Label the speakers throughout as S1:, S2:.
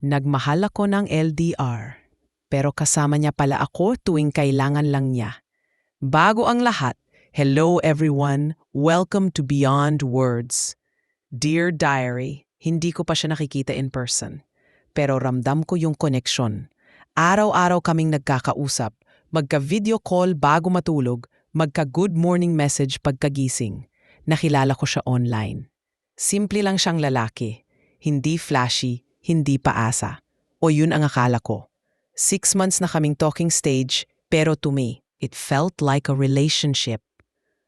S1: Nagmahal ako ng LDR, pero kasama niya pala ako tuwing kailangan lang niya. Bago ang lahat, hello everyone, welcome to Beyond Words. Dear Diary, hindi ko pa siya nakikita in person, pero ramdam ko yung connection. Araw-araw kaming nagkakausap, magka-video call bago matulog, magka-good morning message pagkagising. Nakilala ko siya online. Simple lang siyang lalaki, hindi flashy, hindi paasa. O yun ang akala ko. 6 months na kaming talking stage, pero to me, it felt like a relationship.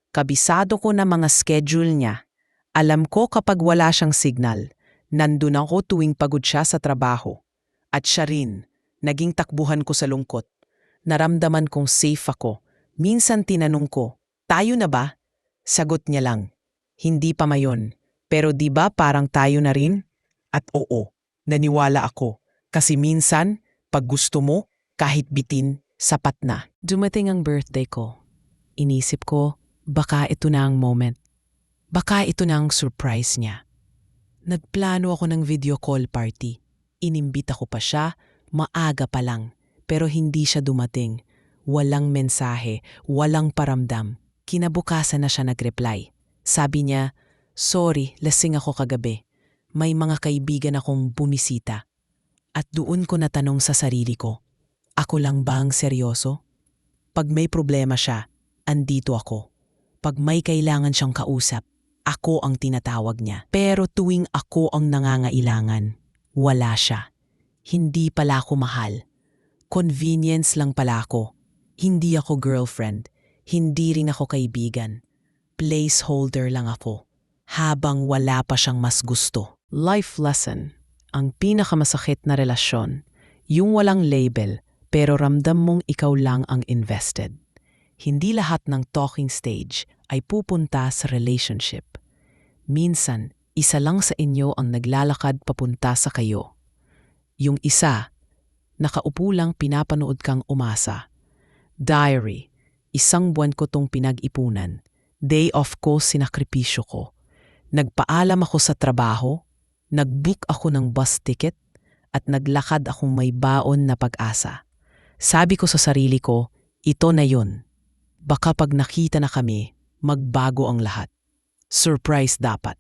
S1: Kabisado ko na mga schedule niya. Alam ko kapag wala siyang signal, nandun ako tuwing pagod siya sa trabaho. At siya rin, naging takbuhan ko sa lungkot. Naramdaman kong safe ako. Minsan tinanong ko, tayo na ba? Sagot niya lang, hindi pa mayon. Pero di ba parang tayo na rin? At oo, naniwala ako. Kasi minsan, pag gusto mo, kahit bitin, sapat na. Dumating ang birthday ko. Inisip ko, baka ito na ang moment. Baka ito na ang surprise niya. Nagplano ako ng video call party. Inimbita ko pa siya, maaga pa lang. Pero hindi siya dumating. Walang mensahe, walang paramdam. Kinabukasan na siya nagreply. Sabi niya, sorry, lasing ako kagabi. May mga kaibigan akong bumisita. At doon ko natanong sa sarili ko, ako lang ba ang seryoso? Pag may problema siya, andito ako. Pag may kailangan siyang kausap, ako ang tinatawag niya. Pero tuwing ako ang nangangailangan, wala siya. Hindi pala ako mahal. Convenience lang pala ako. Hindi ako girlfriend. Hindi rin ako kaibigan. Placeholder lang ako. Habang wala pa siyang mas gusto. Life lesson. Ang pinakamasakit na relasyon. Yung walang label, pero ramdam mong ikaw lang ang invested. Hindi lahat ng talking stage ay pupunta sa relationship. Minsan, isa lang sa inyo ang naglalakad papunta sa kayo. Yung isa, nakaupo lang pinapanood kang umasa. Diary, 1 buwan ko tong pinag-ipunan. Day off ko, sinakripisyo ko. Nagpaalam ako sa trabaho, nag-book ako ng bus ticket, at naglakad akong may baon na pag-asa. Sabi ko sa sarili ko, ito na yun. Baka pag nakita na kami, magbago ang lahat. Surprise dapat.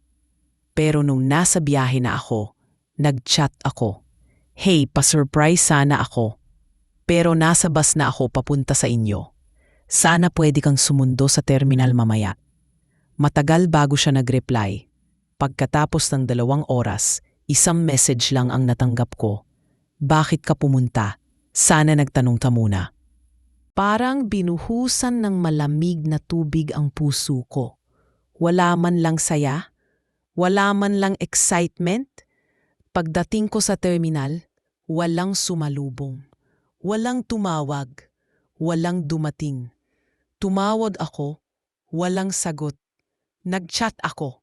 S1: Pero nung nasa biyahe na ako, nag-chat ako. Hey, pa-surprise sana ako. Pero nasa bus na ako papunta sa inyo. Sana pwede kang sumundo sa terminal mamaya. Matagal bago siya nag-reply. Pagkatapos ng 2 oras, 1 message lang ang natanggap ko. Bakit ka pumunta? Sana nagtanong ka muna. Parang binuhusan ng malamig na tubig ang puso ko. Wala man lang saya, wala man lang excitement. Pagdating ko sa terminal, walang sumalubong. Walang tumawag, walang dumating. Tumawad ako, walang sagot. Nag-chat ako.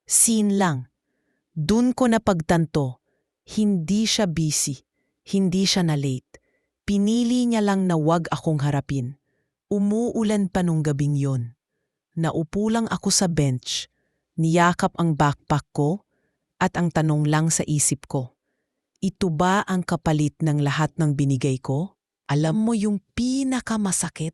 S1: Scene lang. Dun ko napagtanto, hindi siya busy, hindi siya na late. Pinili niya lang na wag akong harapin. Umuulan pa nung gabing yon. Naupo lang ako sa bench, niyakap ang backpack ko, at ang tanong lang sa isip ko, ito ba ang kapalit ng lahat ng binigay ko? Alam mo yung pinakamasakit?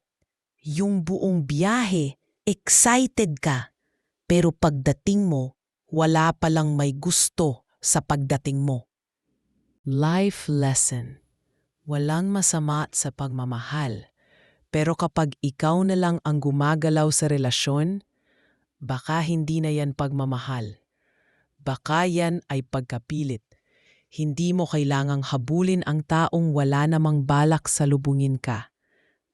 S1: Yung buong biyahe, excited ka, pero pagdating mo, wala palang may gusto sa pagdating mo. Life lesson. Walang masama sa pagmamahal. Pero kapag ikaw na lang ang gumagalaw sa relasyon, baka hindi na yan pagmamahal. Baka yan ay pagkapilit. Hindi mo kailangang habulin ang taong wala namang balak salubungin ka.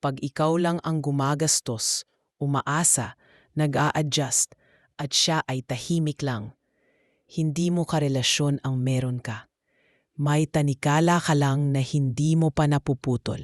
S1: Pag ikaw lang ang gumagastos, umaasa, nag-a-adjust, at siya ay tahimik lang, hindi mo karelasyon ang meron ka. May tanikala ka lang na hindi mo pa napuputol.